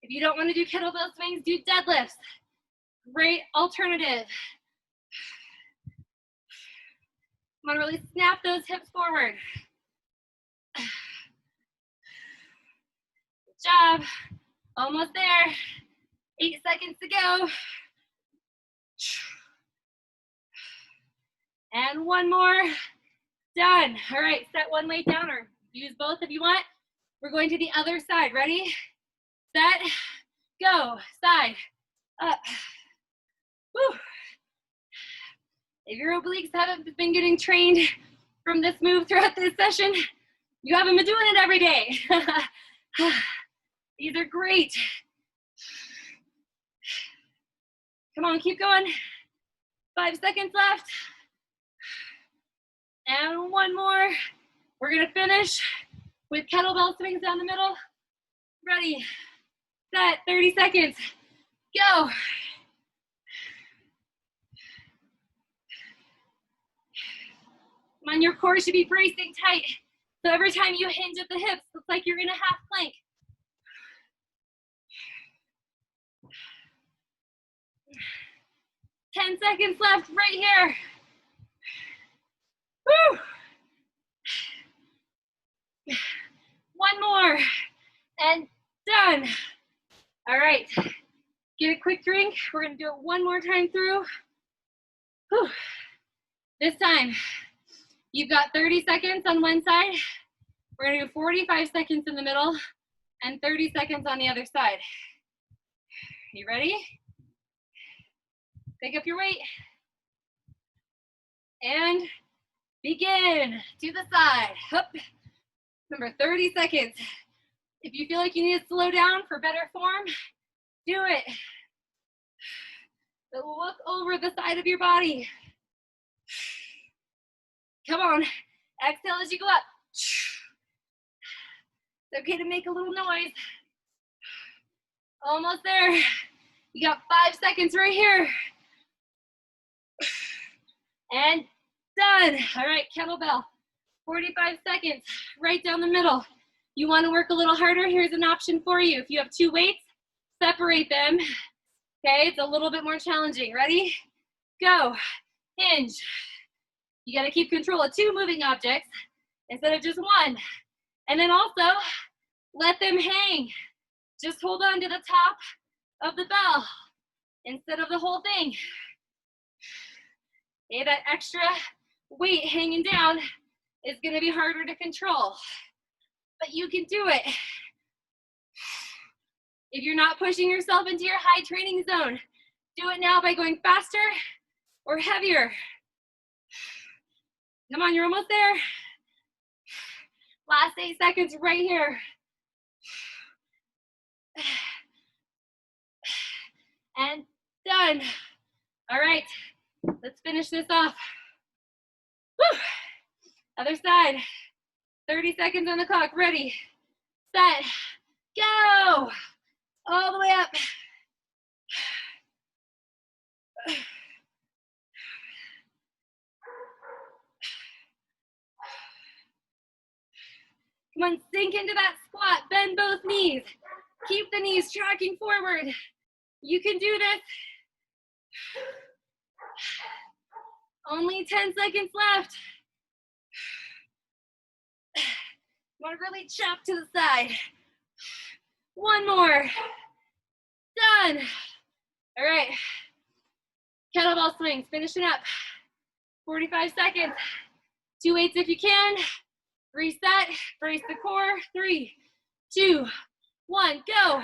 If you don't want to do kettlebell swings, do deadlifts. Great alternative. I'm going to really snap those hips forward. Good job. Almost there. 8 seconds to go. And 1 more. Done. All right, set 1 weight down or use both if you want. We're going to the other side. Ready? Set. Go. Side. Up. Whew. If your obliques haven't been getting trained from this move throughout this session, you haven't been doing it every day. These are great. Come on, keep going. 5 seconds left. And 1 more. We're gonna finish with kettlebell swings down the middle. Ready, set, 30 seconds, go. Come on, your core should be bracing tight. So every time you hinge at the hips, looks like you're in a half plank. 10 seconds left right here. Woo! 1 more, and done. All right, get a quick drink. We're gonna do it 1 more time through. Whew. This time, you've got 30 seconds on one side. We're gonna do 45 seconds in the middle and 30 seconds on the other side. You ready? Pick up your weight. And begin. To the side. Up. Remember, 30 seconds. If you feel like you need to slow down for better form, do it. But look over the side of your body. Come on. Exhale as you go up. It's okay to make a little noise. Almost there. You got 5 seconds right here. And done. All right, kettlebell. 45 seconds, right down the middle. You want to work a little harder? Here's an option for you. If you have 2 weights, separate them. Okay, it's a little bit more challenging. Ready? Go. Hinge. You got to keep control of 2 moving objects instead of just 1. And then also, let them hang. Just hold on to the top of the bell instead of the whole thing. Okay, that extra weight hanging down is going to be harder to control, but you can do it. If you're not pushing yourself into your high training zone, do it now by going faster or heavier. Come on, you're almost there. Last 8 seconds right here. And done. All right, let's finish this off. Woo. Other side. 30 seconds on the clock. Ready, set, go. All the way up. Come on, sink into that squat. Bend both knees. Keep the knees tracking forward. You can do this. Only 10 seconds left. You want to really chop to the side. One more. Done. All right. Kettlebell swings, finishing up. 45 seconds. 2 weights if you can. Reset, brace the core. 3, 2, 1, go.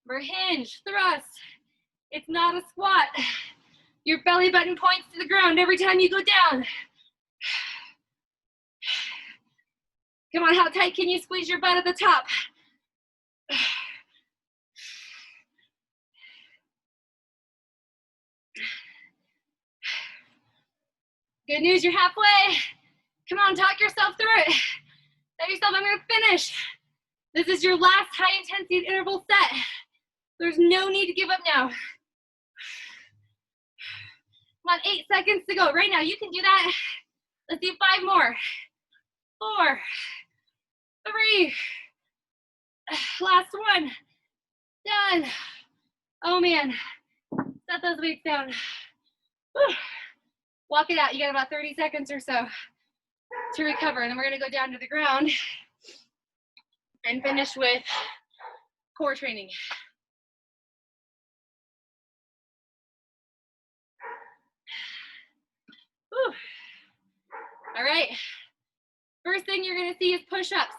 We're hinge, thrust. It's not a squat. Your belly button points to the ground every time you go down. Come on, how tight can you squeeze your butt at the top? Good news, you're halfway. Come on, talk yourself through it. Tell yourself, I'm gonna finish. This is your last high intensity interval set. There's no need to give up now. Come on, 8 seconds to go. Right now, you can do that. Let's do 5 more. 4, 3, last one. Done. Oh man, set those weights down. Whew. Walk it out. You got about 30 seconds or so to recover. And then we're gonna go down to the ground and finish with core training. Whew. All right. First thing you're gonna see is push-ups.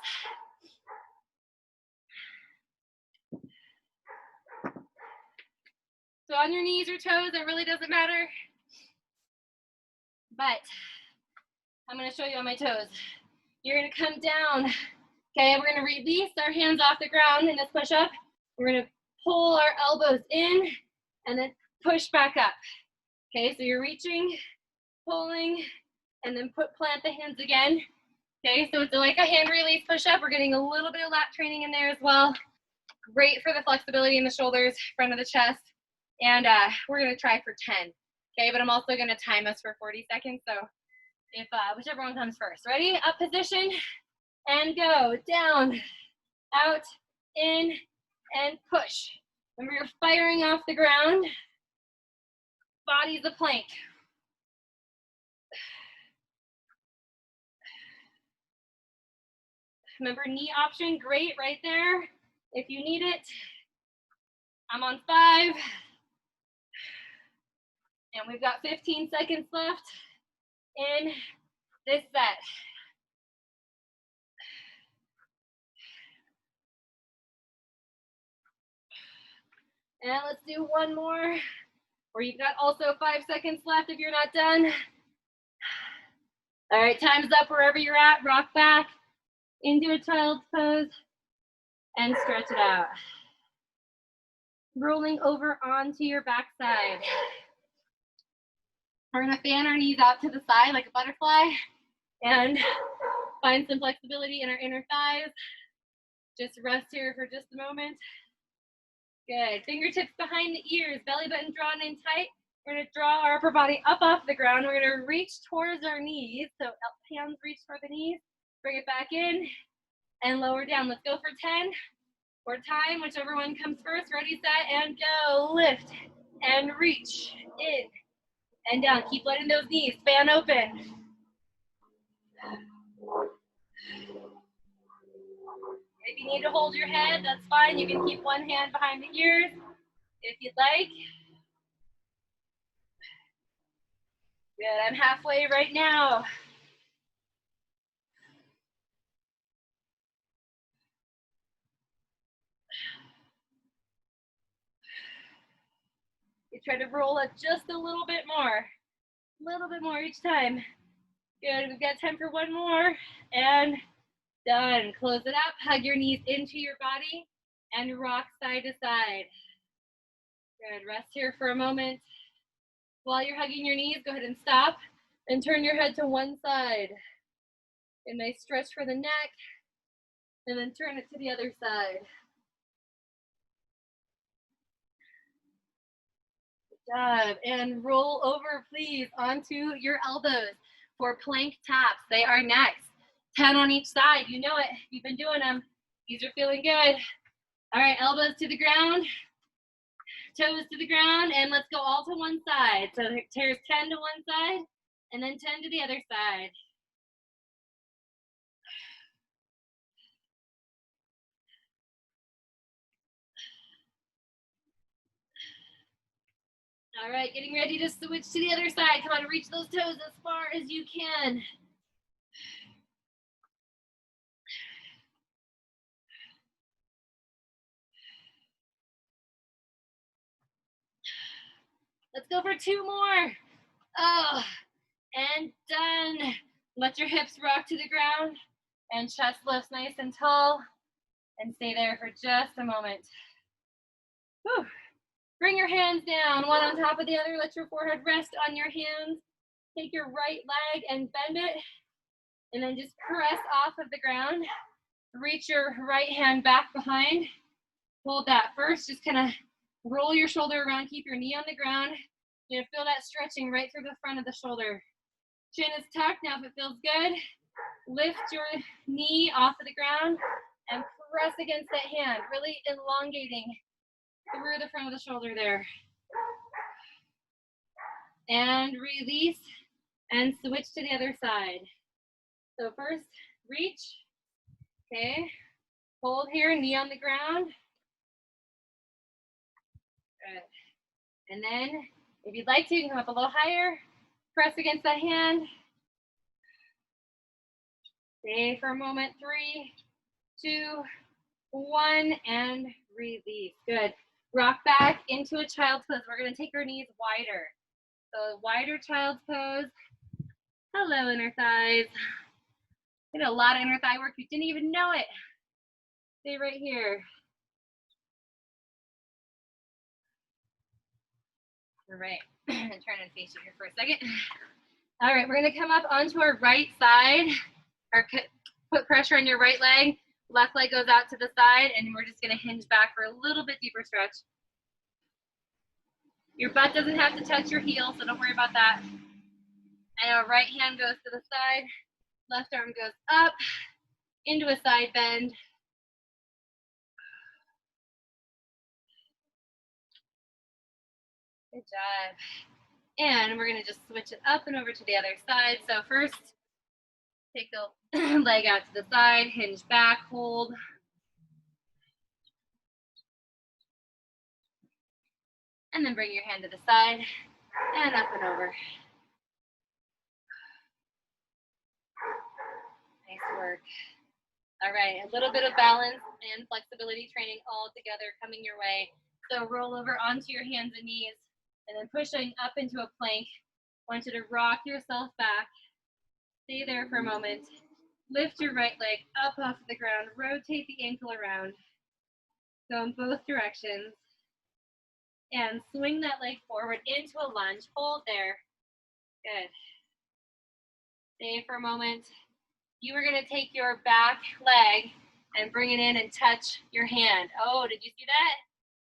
So on your knees or toes, it really doesn't matter. But I'm gonna show you on my toes. You're gonna come down. Okay, we're gonna release our hands off the ground in this push-up. We're gonna pull our elbows in and then push back up. Okay, so you're reaching, pulling, and then plant the hands again. Okay, so it's like a hand release push-up. We're getting a little bit of lat training in there as well. Great for the flexibility in the shoulders, front of the chest. And we're gonna try for 10. Okay, but I'm also gonna time us for 40 seconds. So if whichever one comes first. Ready? Up position and go. Down, out, in, and push. Remember, you're firing off the ground. Body's a plank. Remember, knee option, great right there if you need it. I'm on 5. And we've got 15 seconds left in this set. And let's do one more, or you've got also 5 seconds left if you're not done. All right, time's up wherever you're at. Rock back into a child's pose and stretch it out. Rolling over onto your backside. We're gonna fan our knees out to the side like a butterfly and find some flexibility in our inner thighs. Just rest here for just a moment. Good. Fingertips behind the ears, belly button drawn in tight. We're gonna draw our upper body up off the ground. We're gonna reach towards our knees. So hands reach for the knees. Bring it back in and lower down. Let's go for 10. Or time, whichever one comes first. Ready, set, and go. Lift and reach in and down. Keep letting those knees fan open. If you need to hold your head, that's fine. You can keep one hand behind the ears if you'd like. Good, I'm halfway right now. You try to roll it just a little bit more. A little bit more each time. Good, we've got time for one more, and done. Close it up, hug your knees into your body, and rock side to side. Good, rest here for a moment. While you're hugging your knees, go ahead and stop, and turn your head to one side. A nice stretch for the neck, and then turn it to the other side. Good job, and roll over, please, onto your elbows for plank taps. They are next. 10 on each side. You know it. You've been doing them. These are feeling good. All right, elbows to the ground, toes to the ground, and let's go all to one side. So there's 10 to one side, and then 10 to the other side. All right, getting ready to switch to the other side. Come on, reach those toes as far as you can. Let's go for 2 more. Oh, and done. Let your hips rock to the ground and chest lifts nice and tall, and stay there for just a moment. Whew. Bring your hands down, one on top of the other. Let your forehead rest on your hands. Take your right leg and bend it, and then just press off of the ground. Reach your right hand back behind. Hold that first. Just kind of roll your shoulder around. Keep your knee on the ground. You're gonna feel that stretching right through the front of the shoulder. Chin is tucked. Now if it feels good, lift your knee off of the ground and press against that hand, really elongating through the front of the shoulder there. And release and switch to the other side. So first, reach, okay. Hold here, knee on the ground. Good. And then, if you'd like to, you can come up a little higher, press against that hand. Stay for a moment, 3, 2, 1, and release. Good. Rock back into a child's pose. We're gonna take our knees wider. So wider child's pose. Hello, inner thighs. Did a lot of inner thigh work. You didn't even know it. Stay right here. All right, turn and face you here for a second. All right, we're gonna come up onto our right side, or put pressure on your right leg. Left leg goes out to the side, and we're just gonna hinge back for a little bit deeper stretch. Your butt doesn't have to touch your heel, so don't worry about that. And our right hand goes to the side, left arm goes up into a side bend. Good job. And we're gonna just switch it up and over to the other side. So first, take the leg out to the side, hinge back, hold. And then bring your hand to the side and up and over. Nice work. All right, a little bit of balance and flexibility training all together coming your way. So roll over onto your hands and knees, and then pushing up into a plank. I want you to rock yourself back. Stay there for a moment. Lift your right leg up off the ground. Rotate the ankle around. Go in both directions. And swing that leg forward into a lunge. Hold there. Good. Stay for a moment. You are going to take your back leg and bring it in and touch your hand. Oh, did you see that?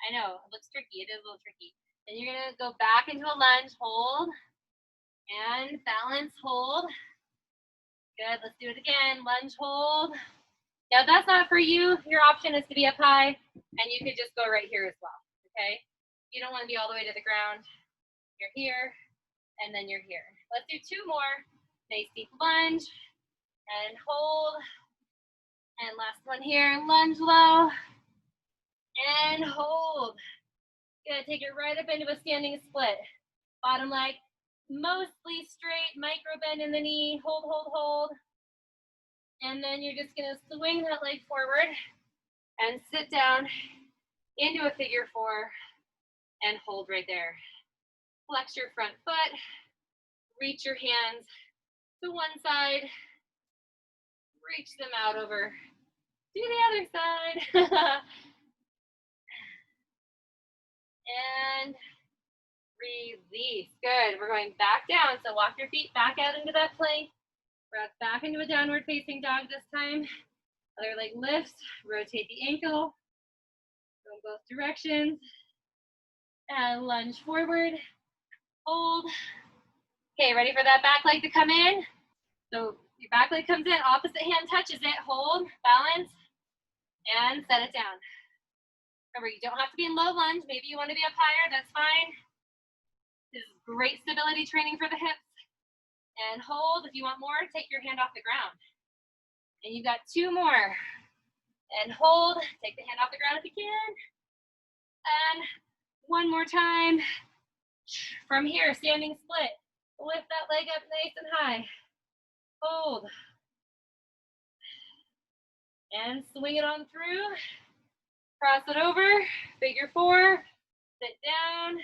I know, it looks tricky. It is a little tricky. And you're going to go back into a lunge. Hold. And balance. Hold. Good. Let's do it again. Lunge. Hold. Now, if that's not for you, your option is to be up high, and you could just go right here as well. Okay? You don't want to be all the way to the ground. You're here, and then you're here. Let's do 2 more. Nice deep lunge, and hold. And last one here, lunge low, and hold. Good, take it right up into a standing split. Bottom leg mostly straight, micro bend in the knee, hold, hold, hold. And then you're just gonna swing that leg forward and sit down into a figure 4 and hold right there. Flex your front foot, reach your hands to one side, reach them out over to the other side. And release. Good. We're going back down. So walk your feet back out into that plank. Rock back into a downward facing dog this time. Other leg lifts. Rotate the ankle. Go in both directions. And lunge forward. Hold. Okay, ready for that back leg to come in? So your back leg comes in, opposite hand touches it. Hold, balance, and set it down. Remember, you don't have to be in low lunge. Maybe you want to be up higher. That's fine. This is great stability training for the hips. And hold. If you want more, take your hand off the ground. And you've got 2 more. And hold. Take the hand off the ground if you can. And 1 more time. From here, standing split. Lift that leg up nice and high. Hold. And swing it on through. Cross it over. Figure 4. Sit down.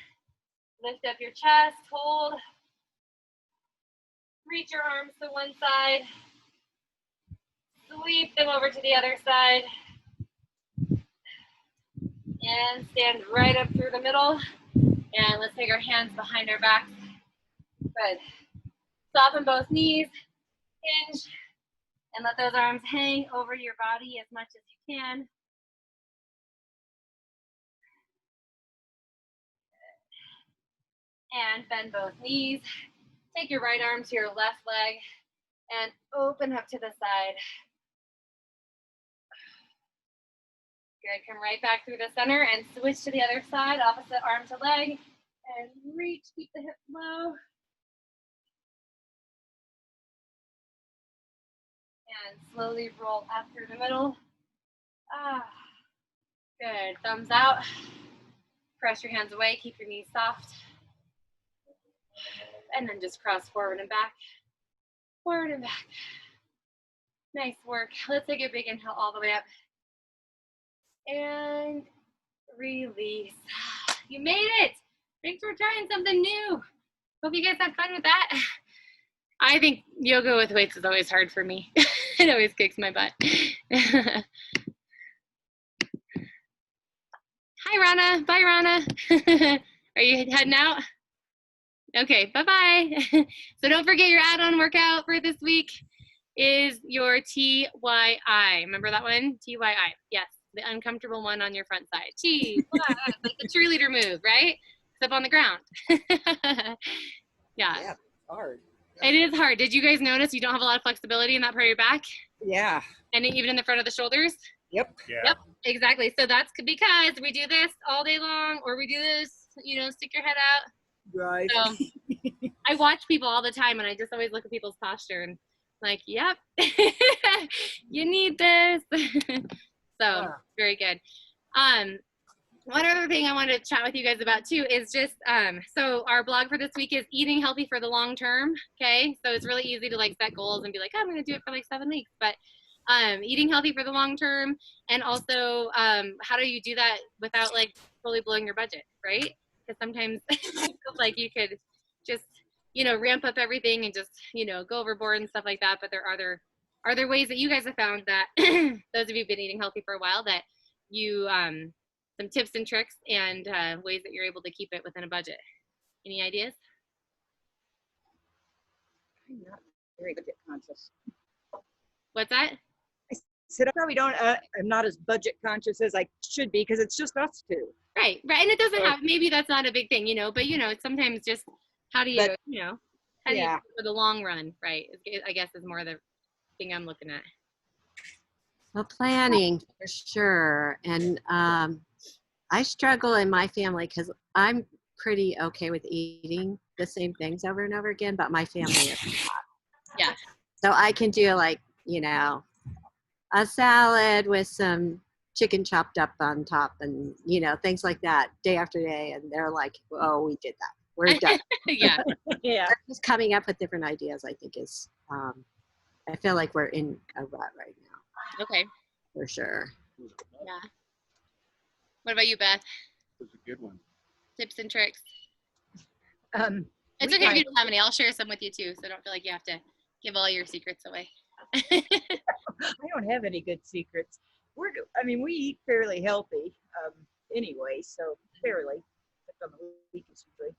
Lift up your chest. Hold. Reach your arms to one side. Sweep them over to the other side. And stand right up through the middle. And let's take our hands behind our backs. Good. Soften both knees. Hinge. And let those arms hang over your body as much as you can. And bend both knees. Take your right arm to your left leg and open up to the side. Good, come right back through the center and switch to the other side, opposite arm to leg. And reach, keep the hips low. And slowly roll up through the middle. Good, thumbs out. Press your hands away, keep your knees soft. And then just cross forward and back. Forward and back. Nice work. Let's take a big inhale all the way up. And release. You made it. Thanks for trying something new. Hope you guys had fun with that. I think yoga with weights is always hard for me. It always kicks my butt. Hi, Rana. Bye, Rana. Are you heading out? Okay, bye-bye. So don't forget your add-on workout for this week is your TYI. Remember that one? TYI. Yes, the uncomfortable one on your front side. TYI, like the cheerleader move, right? Except on the ground. Yeah, it's hard. It is hard. Did you guys notice you don't have a lot of flexibility in that part of your back? Yeah. And even in the front of the shoulders? Yep. Yeah. Yep, exactly. So that's because we do this all day long, or we do this, you know, stick your head out. Right. So I watch people all the time, and I just always look at people's posture and like, yep, you need this. So very good. One other thing I wanted to chat with you guys about too is just, so our blog for this week is eating healthy for the long term. Okay. So it's really easy to like set goals and be like, oh, I'm going to do it for like 7 weeks, but eating healthy for the long term. And also, how do you do that without like totally blowing your budget, right? Because sometimes it feels like you could just, you know, ramp up everything and just, you know, go overboard and stuff like that. But are there ways that you guys have found that those of you who've been eating healthy for a while that you, some tips and tricks and ways that you're able to keep it within a budget? Any ideas? I'm not very budget conscious. What's that? I said I probably don't. I'm not as budget conscious as I should be because it's just us two. Right. And it doesn't have, maybe that's not a big thing, you know, but you know, it's sometimes just how do you, you know, how do you for the long run, right? I guess is more the thing I'm looking at. Well, planning for sure. And I struggle in my family because I'm pretty okay with eating the same things over and over again, but my family is not. Yeah. So I can do like, you know, a salad with some chicken chopped up on top and, you know, things like that day after day. And they're like, oh, we did that. We're done. Yeah. Yeah. Just coming up with different ideas, I think is, I feel like we're in a rut right now. Okay. For sure. Yeah. What about you, Beth? That's a good one. Tips and tricks. It's okay if you don't have any. I'll share some with you too, so don't feel like you have to give all your secrets away. I don't have any good secrets. We eat fairly healthy anyway, so fairly, except on the weekends usually.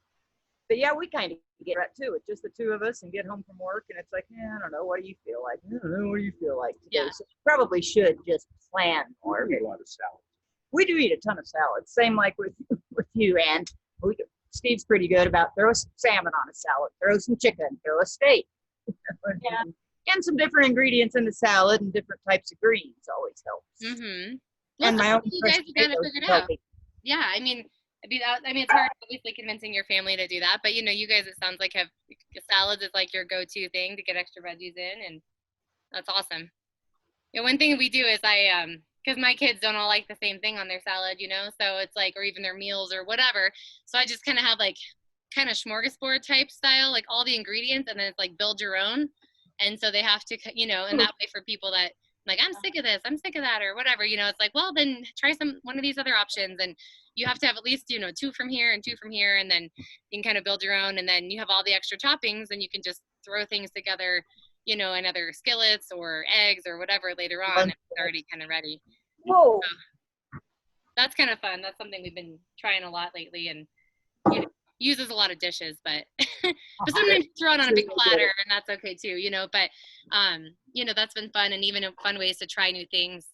But yeah, we kind of get right to it, just the two of us, and get home from work, and it's like, I don't know, what do you feel like? I don't know, what do you feel like today? Yeah. So we probably should just plan more. We eat a lot of salad. We do eat a ton of salads, same like with you, and Steve's pretty good about throw some salmon on a salad, throw some chicken, throw a steak. Yeah. And some different ingredients in the salad and different types of greens always helps. Mm-hmm. And my own you guys kind of figured out. Yeah, I mean, it's hard, obviously, convincing your family to do that, but you guys, it sounds like have salads is like your go-to thing to get extra veggies in, and that's awesome. One thing we do is because my kids don't all like the same thing on their salad, so it's like, or even their meals or whatever. So I just kind of have like kind of smorgasbord type style, like all the ingredients, and then it's like build your own. And so they have to, and that way for people that like, I'm sick of this, I'm sick of that, or whatever, it's like, well, then try one of these other options. And you have to have at least, 2 from here and 2 from here. And then you can kind of build your own. And then you have all the extra toppings and you can just throw things together, in other skillets or eggs or whatever later on. It's already kind of ready. Whoa. So that's kind of fun. That's something we've been trying a lot lately, and uses a lot of dishes, but but sometimes throw it on a big platter, and that's okay too, but that's been fun, and even fun ways to try new things,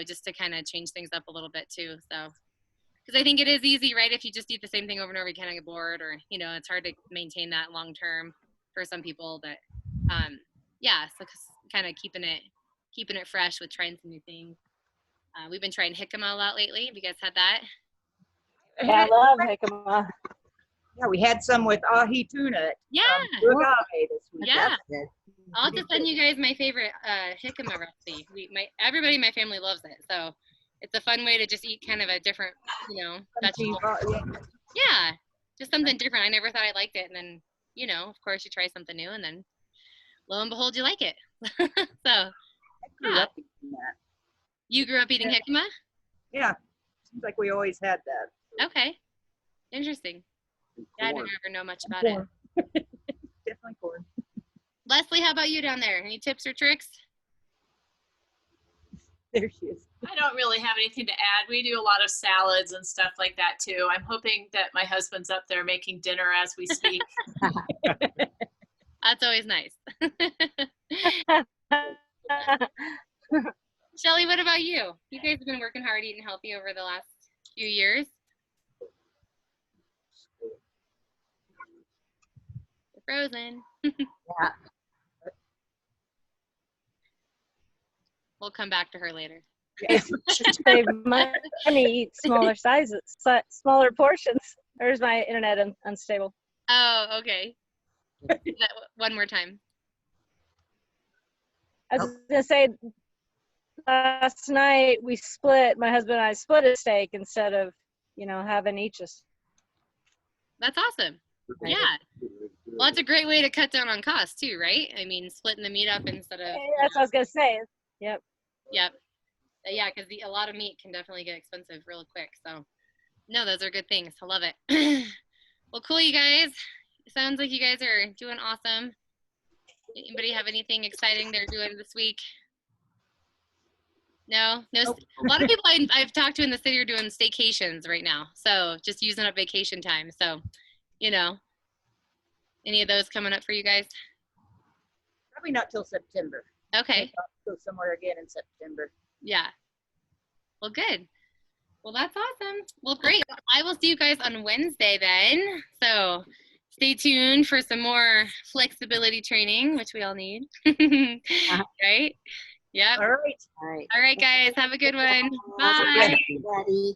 just to kind of change things up a little bit too. So because I think it is easy, right? If you just eat the same thing over and over, you kind of get bored, or it's hard to maintain that long term for some people. But so kind of keeping it fresh with trying some new things. We've been trying jicama a lot lately. Have you guys had that? Yeah, I love jicama. Yeah, we had some with ahi tuna. Yeah. Agave this week. Yeah. I'll have to send you guys my favorite jicama recipe. Everybody in my family loves it, so it's a fun way to just eat kind of a different, vegetable. Yeah, just something different. I never thought I liked it, and then of course you try something new, and then lo and behold, you like it. So yeah. You grew up eating jicama? Yeah, seems like we always had that. Okay, interesting. Yeah, I didn't ever know much about it. Definitely corn. Leslie, how about you down there? Any tips or tricks? There she is. I don't really have anything to add. We do a lot of salads and stuff like that too. I'm hoping that my husband's up there making dinner as we speak. That's always nice. Shelly, what about you? You guys have been working hard, eating healthy over the last few years. Frozen. Yeah. We'll come back to her later. Save money, eat smaller sizes, smaller portions. There's my internet unstable. Oh, okay. One more time. I was gonna say, last night my husband and I split a steak instead of, having each. That's awesome. Yeah. Well, that's a great way to cut down on costs too, right? I mean, splitting the meat up instead of. That's what I was gonna say. Yep. Yep. Yeah, because a lot of meat can definitely get expensive real quick. So, no, those are good things. I love it. Well, cool, you guys. It sounds like you guys are doing awesome. Anybody have anything exciting they're doing this week? No? Nope. A lot of people I've talked to in the city are doing staycations right now. So just using up vacation time. So, any of those coming up for you guys? Probably not till September. Okay. Go somewhere again in September. Yeah. Well, good. Well, that's awesome. Well, great. I will see you guys on Wednesday then. So stay tuned for some more flexibility training, which we all need. Right? Yep. All right. All right, guys. Have a good one. Bye. Bye.